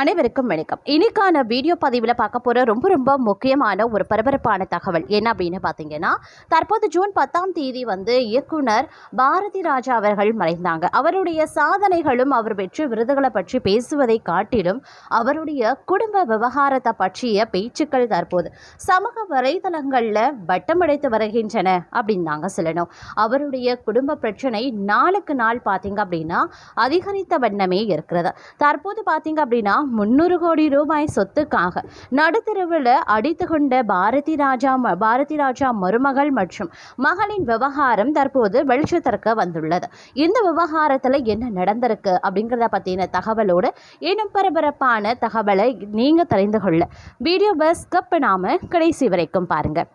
அனைவருக்கும் வணக்கம். இன்னைக்கான வீடியோ பதிவில் பார்க்க போகிற ரொம்ப முக்கியமான ஒரு பரபரப்பான தகவல் என்ன அப்படின்னு பார்த்தீங்கன்னா, தற்போது ஜூன் 10ஆம் தேதி இயக்குனர் பாரதி ராஜா அவர்கள் மறைந்தாங்க. அவருடைய சாதனைகளும் அவர் பெற்ற விருதுகளை பற்றி பேசுவதை காட்டிலும் அவருடைய குடும்ப விவகாரத்தை பற்றிய பேச்சுக்கள் தற்போது சமூக வலைதளங்களில் வட்டமடைத்து வருகின்றன அப்படின்னு தாங்க சொல்லணும். அவருடைய குடும்ப பிரச்சனை நாளுக்கு நாள் பார்த்தீங்க அப்படின்னா அதிகரித்த வண்ணமே இருக்கிறது. தற்போது பார்த்தீங்க அப்படின்னா 300 கோடி ரூபாய் சொத்துக்காக நடுத்தெருவில் அடித்து கொண்ட பாரதி ராஜா மருமகள் மற்றும் மகளின் விவகாரம் தற்போது வெளிச்சத்திற்கு வந்துள்ளது. இந்த விவகாரத்தில் என்ன நடந்திருக்கு அப்படிங்கிறத பற்றின தகவலோடு இன்னும் பரபரப்பான தகவலை நீங்கள் தெரிந்து கொள்ள வீடியோவை ஸ்கிப் பண்ணாமல் கடைசி வரைக்கும் பாருங்கள்.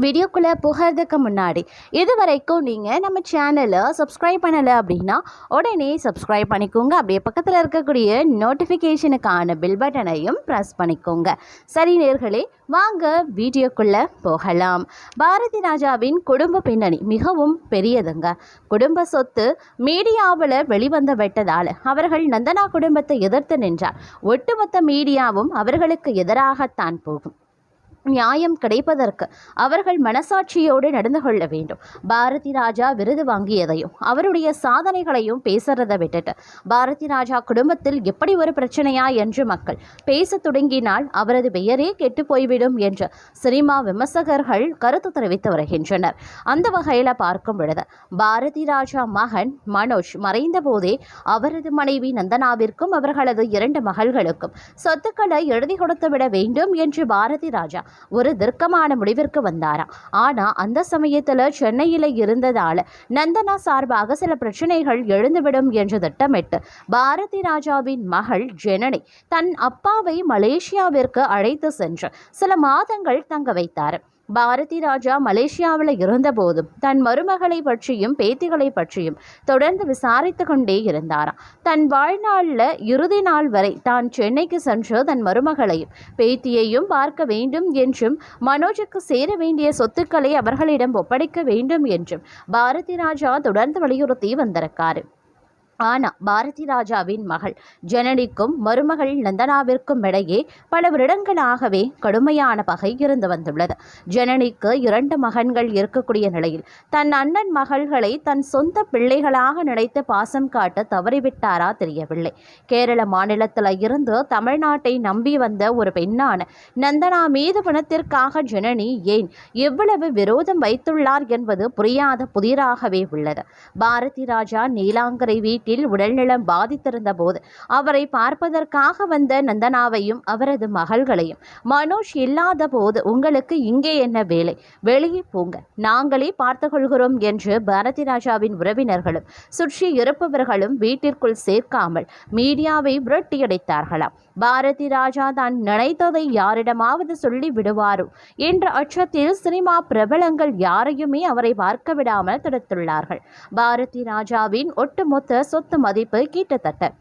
வீடியோக்குள்ளே போகிறதுக்கு முன்னாடி இது வரைக்கும் நீங்கள் நம்ம சேனலை சப்ஸ்கிரைப் பண்ணலை அப்படின்னா உடனே சப்ஸ்கிரைப் பண்ணிக்கோங்க. அப்படியே பக்கத்தில் இருக்கக்கூடிய நோட்டிஃபிகேஷனுக்கான பில் பட்டனையும் ப்ரெஸ் பண்ணிக்கோங்க. சரி நேர்களே, வாங்க வீடியோக்குள்ளே போகலாம். பாரதி ராஜாவின் குடும்ப பின்னணி மிகவும் பெரியதுங்க. குடும்ப சொத்து மீடியாவில் வெளிவந்து விட்டதால் அவர்கள் நந்தனா குடும்பத்தை எதிர்த்து நின்றார். ஒட்டுமொத்த மீடியாவும் அவர்களுக்கு எதிராகத்தான் போகும். நியாயம் கிடைப்பதற்கு அவர்கள் மனசாட்சியோடு நடந்து கொள்ள வேண்டும். பாரதி ராஜா விருது வாங்கியதையும் அவருடைய சாதனைகளையும் பேசுறதை விட்டுட்டு பாரதி ராஜா குடும்பத்தில் எப்படி ஒரு பிரச்சனையா என்று மக்கள் பேச தொடங்கினால் அவரது பெயரே கெட்டு போய்விடும் என்று சினிமா விமர்சகர்கள் கருத்து தெரிவித்து வருகின்றனர். அந்த வகையில் பார்க்கும் பொழுது பாரதி ராஜா மகன் மனோஜ் மறைந்த போதே அவரது மனைவி நந்தனாவிற்கும் அவர்களது 2 மகள்களுக்கும் சொத்துக்களை எழுதி கொடுத்து விட வேண்டும் என்று பாரதி ராஜா ஒரு தீர்க்கமான முடிவிற்கு வந்தாராம். ஆனா அந்த சமயத்துல சென்னையில இருந்ததால நந்தனா சார்பாக சில பிரச்சனைகள் எழுந்துவிடும் என்று திட்டமிட்டு பாரதி ராஜாவின் மகள் ஜனனி தன் அப்பாவை மலேசியாவிற்கு அழைத்து சென்று சில மாதங்கள் தங்க வைத்தார். பாரதி ராஜா மலேசியாவில் இருந்தபோதும் தன் மருமகளை பற்றியும் பேத்திகளை பற்றியும் தொடர்ந்து விசாரித்து கொண்டே இருந்தாராம். தன் வாழ்நாளில் இறுதி நாள் வரை தான் சென்னைக்கு சென்று தன் மருமகளையும் பேத்தியையும் பார்க்க வேண்டும் என்றும் மனோஜுக்கு சேர வேண்டிய சொத்துக்களை அவர்களிடம் ஒப்படைக்க வேண்டும் என்றும் பாரதி ராஜா தொடர்ந்து வலியுறுத்தி வந்திருக்காரு. ஆனால் பாரதி ராஜாவின் மகள் ஜனனிக்கும் மருமகள் நந்தனாவிற்கும் இடையே பல வருடங்களாகவே கடுமையான பகை இருந்து வந்துள்ளது. ஜனனிக்கு 2 மகன்கள் இருக்கக்கூடிய நிலையில் தன் அண்ணன் மகள்களை தன் சொந்த பிள்ளைகளாக நினைத்து பாசம் காட்ட தவறிவிட்டாரா தெரியவில்லை. கேரள மாநிலத்தில் இருந்து தமிழ்நாட்டை நம்பி வந்த ஒரு பெண்ணான நந்தனா மீது பணத்திற்காக ஜனனி ஏன் எவ்வளவு விரோதம் வைத்துள்ளார் என்பது புரியாத புதிராகவே உள்ளது. பாரதி ராஜா நீலாங்கரை வீட்டில் உடல்நலம் பாதித்திருந்த போது அவரை பார்ப்பதற்காக வந்த நந்தனாவையும் அவரது மகள்களையும் மனோஜ் இல்லாத போது உங்களுக்கு இங்கே என்ன வேலை, வெளியே போங்க, நாங்களே பார்த்துக் கொள்கிறோம் என்று பாரதி ராஜாவின் உறவினர்களும் சுற்றி இருப்பவர்களும் வீட்டிற்குள் சேர்க்காமல் மீடியாவை விரட்டியடைத்தார்களாம். பாரதி ராஜா தான் நினைத்ததை யாரிடமாவது சொல்லி விடுவாரோ என்ற அச்சத்தில் சினிமா பிரபலங்கள் யாரையுமே அவரை பார்க்க விடாமல் தடுத்துள்ளார்கள். பாரதி ராஜாவின் ஒட்டுமொத்த சொத்து மதிப்பு கிட்டத்தட்ட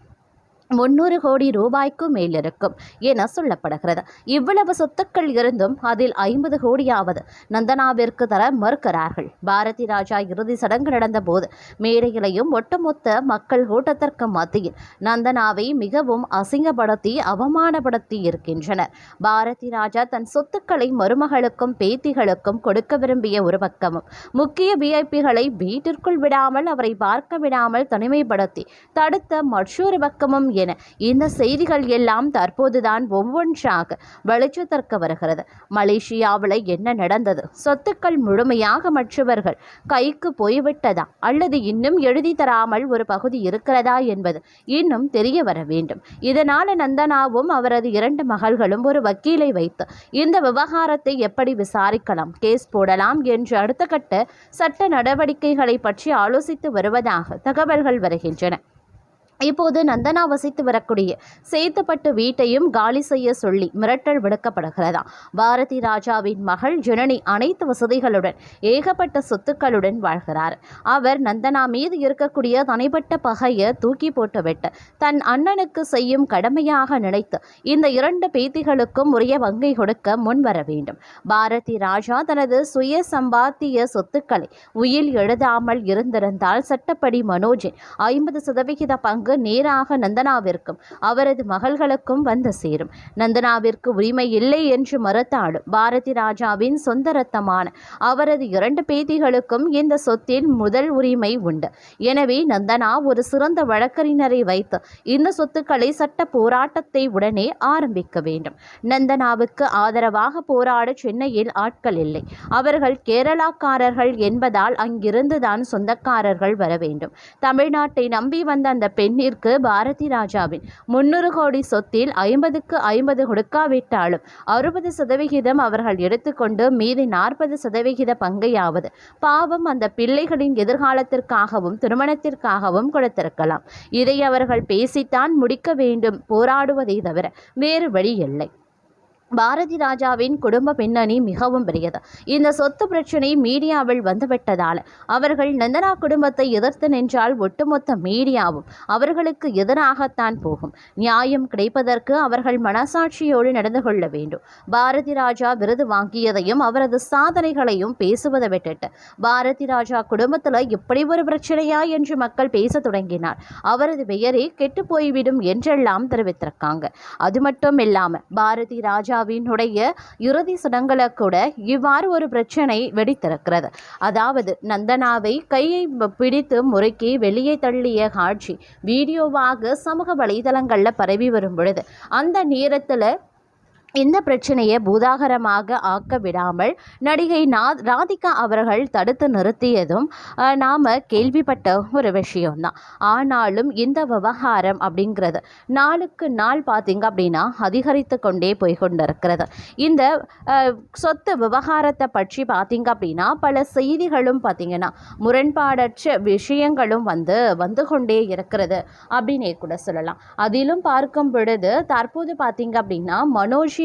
300 கோடி ரூபாய்க்கு மேல் இருக்கும் என சொல்லப்படுகிறது. இவ்வளவு சொத்துக்கள் இருந்தும் அதில் 50 கோடியாவது நந்தனாவிற்கு தர மறுக்கிறார்கள். பாரதி ராஜா இறுதி சடங்கு நடந்த போது மேடையிலையும் ஒட்டுமொத்த மக்கள் கூட்டத்திற்கு மத்தியில் நந்தனாவை மிகவும் அசிங்கப்படுத்தி அவமானப்படுத்தி இருக்கின்றனர். பாரதி ராஜா தன் சொத்துக்களை மருமகளுக்கும் பேத்திகளுக்கும் கொடுக்க விரும்பிய ஒரு பக்கமும் முக்கிய விஐபிகளை வீட்டிற்குள் விடாமல் அவரை பார்க்க விடாமல் தனிமைப்படுத்தி தடுத்த மற்றொரு பக்கமும் என இந்த செய்திகள் எல்லாம் தற்போதுதான் ஒவ்வொன்றாக வெளிச்சத்திற்கு வருகிறது. மலேசியாவில் என்ன நடந்தது? சொத்துக்கள் முழுமையாக மற்றவர்கள் கைக்கு போய்விட்டதா அல்லது இன்னும் எழுதி தராமல் ஒரு பகுதி இருக்கிறதா என்பது இன்னும் தெரிய வர வேண்டும். இதனால் நந்தனாவும் அவரது 2 மகள்களும் ஒரு வக்கீலை வைத்து இந்த விவகாரத்தை எப்படி விசாரிக்கலாம், கேஸ் போடலாம் என்று அடுத்த கட்ட சட்ட நடவடிக்கைகளை பற்றி ஆலோசித்து வருவதாக தகவல்கள் வருகின்றன. இப்போது நந்தனா வசித்து வரக்கூடிய சேத்துப்பட்டு வீட்டையும் காலி செய்ய சொல்லி மிரட்டல் விடுக்கப்படுகிறதா. பாரதி ராஜாவின் மகள் ஜனனி அனைத்து வசதிகளுடன் ஏகப்பட்ட சொத்துக்களுடன் வாழ்கிறார். அவர் நந்தனா மீது இருக்கக்கூடிய தனிப்பட்ட பகையை தூக்கி போட்டுவிட்டு தன் அண்ணனுக்கு செய்யும் கடமையாக நினைத்து இந்த 2 பேத்திகளுக்கும் உரிய பங்கை கொடுக்க முன்வர வேண்டும். பாரதி ராஜா தனது சுய சம்பாத்திய சொத்துக்களை உயில் எழுதாமல் இருந்திருந்தால் சட்டப்படி மனோஜின் 50% பங்கு பங்கு நேராக நந்தனாவிற்கும் அவரது மகள்களுக்கும் வந்து சேரும். நந்தனாவிற்கு உரிமை இல்லை என்று மறுத்தாலும் பாரதி ராஜாவின் சொந்த ரத்தமான அவரது 2 பேத்திகளுக்கும் இந்த சொத்தில் முதல் உரிமை உண்டு. எனவே நந்தனா ஒரு சிறந்த வழக்கறிஞரை வைத்து இந்த சொத்துக்களை சட்ட போராட்டத்தை உடனே ஆரம்பிக்க வேண்டும். நந்தனாவுக்கு ஆதரவாக போராட சென்னையில் ஆட்கள் இல்லை. அவர்கள் கேரளாக்காரர்கள் என்பதால் அங்கிருந்துதான் சொந்தக்காரர்கள் வர வேண்டும். தமிழ்நாட்டை நம்பி வந்த அந்த பெண்ணிற்கு பாரதி ராஜாவின் 300 கோடி சொத்தில் 50க்கு 50 கொடுக்காவிட்டாலும் 60% அவர்கள் எடுத்துக்கொண்டு மீதி 40% பங்கையாவது பாவம் அந்த பிள்ளைகளின் எதிர்காலத்திற்காகவும் திருமணத்திற்காகவும் கொடுத்திருக்கலாம். இதை அவர்கள் பேசித்தான் முடிக்க வேண்டும். போராடுவதை தவிர வேறு வழி இல்லை. பாரதி ராஜாவின் குடும்ப பின்னணி மிகவும் பெரியது. இந்த சொத்து பிரச்சனை மீடியாவில் வந்துவிட்டதால் அவர்கள் நந்தனா குடும்பத்தை எதிர்த்து நின்றால் ஒட்டுமொத்த மீடியாவும் அவர்களுக்கு எதிராகத்தான் போகும். நியாயம் கிடைப்பதற்கு அவர்கள் மனசாட்சியோடு நடந்து கொள்ள வேண்டும். பாரதி ராஜா விருது வாங்கியதையும் அவரது சாதனைகளையும் பேசுவதை விட்டுட்டு பாரதி ராஜா குடும்பத்தில் இப்படி ஒரு பிரச்சனையா என்று மக்கள் பேச தொடங்கினார். அவரது பெயரே கெட்டு போய்விடும் என்றெல்லாம் தெரிவித்திருக்காங்க. அது மட்டும் இல்லாமல் பாரதி ராஜா இறுதி சடங்குல கூட இவ்வாறு ஒரு பிரச்சனை வெடித்திருக்கிறது. அதாவது நந்தனாவை கையை பிடித்து முறுக்கி வெளியே தள்ளிய காட்சி வீடியோவாக சமூக வலைதளங்கள்ல பரவி வரும் பொழுது அந்த நேரத்துல இந்த பிரச்சனையை பூதாகரமாக ஆக்க விடாமல் நடிகை ராதிகா அவர்கள் தடுத்து நிறுத்தியதும் நாம் கேள்விப்பட்ட ஒரு விஷயம்தான். ஆனாலும் இந்த விவகாரம் அப்படிங்கிறது நாளுக்கு நாள் பார்த்திங்க அப்படின்னா அதிகரித்து கொண்டே போய்கொண்டிருக்கிறது. இந்த சொத்து விவகாரத்தை பற்றி பார்த்திங்க அப்படின்னா பல செய்திகளும் பார்த்திங்கன்னா முரண்பாடற்ற விஷயங்களும் வந்து கொண்டே இருக்கிறது அப்படின்னே கூட சொல்லலாம். அதிலும் பார்க்கும் பொழுது தற்போது பார்த்திங்க அப்படின்னா மனோஜ்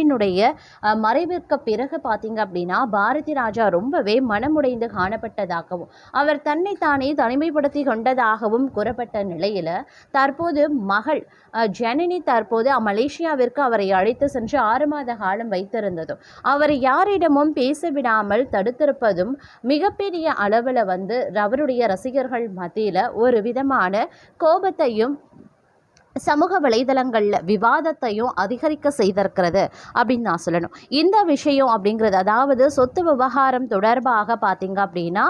மறைவிற்கு பிறகு பார்த்தீங்க அப்படின்னா பாரதி ராஜா ரொம்பவே மனமுடைந்து காணப்பட்டதாகவும் அவர் தன்னைத்தானே தனிமைப்படுத்தி கொண்டதாகவும் கூறப்பட்ட நிலையில தற்போது மகள் ஜனனி தற்போது மலேசியாவிற்கு அவரை அழைத்து சென்று 6 மாத காலம் வைத்திருந்ததும் அவர் யாரிடமும் பேச விடாமல் தடுத்திருப்பதும் மிகப்பெரிய அளவில் அவருடைய ரசிகர்கள் மத்தியில் ஒரு விதமான கோபத்தையும் சமூக வலைதளங்களில் விவாதத்தையும் அதிகரிக்க செய்திருக்கிறது அப்படின்னு நான் சொல்லணும். இந்த விஷயம் அப்படிங்கிறது அதாவது சொத்து விவகாரம் தொடர்பாக பார்த்தீங்க அப்படின்னா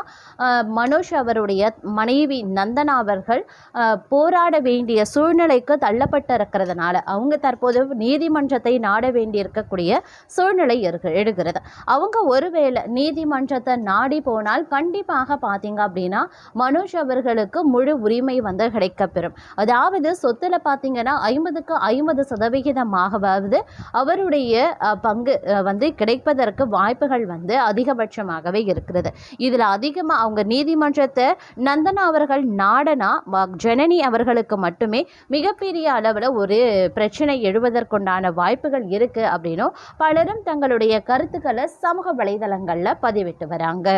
மனோஜ் அவருடைய மனைவி நந்தனா அவர்கள் போராட வேண்டிய சூழ்நிலைக்கு தள்ளப்பட்டிருக்கிறதுனால அவங்க தற்போது நீதிமன்றத்தை நாட வேண்டியிருக்கக்கூடிய சூழ்நிலை எடுக்கிறது. அவங்க ஒருவேளை நீதிமன்றத்தை நாடி போனால் கண்டிப்பாக பார்த்தீங்க அப்படின்னா மனோஜ் அவர்களுக்கு முழு உரிமை கிடைக்கப்பெறும். அதாவது சொத்துல பார்த்தீங்கன்னா 50க்கு 50% அவருடைய பங்கு கிடைப்பதற்கு வாய்ப்புகள் அதிகபட்சமாகவே இருக்கிறது. இதில் அதிகமாக அவங்க நீதிமன்றத்தை நந்தனா அவர்கள் நாடனா ஜனனி அவர்களுக்கு மட்டுமே மிகப்பெரிய அளவில் ஒரு பிரச்சனை எழுவதற்குண்டான வாய்ப்புகள் இருக்கு அப்படின்னும் பலரும் தங்களுடைய கருத்துக்களை சமூக வலைதளங்களில் பதிவிட்டு வராங்க.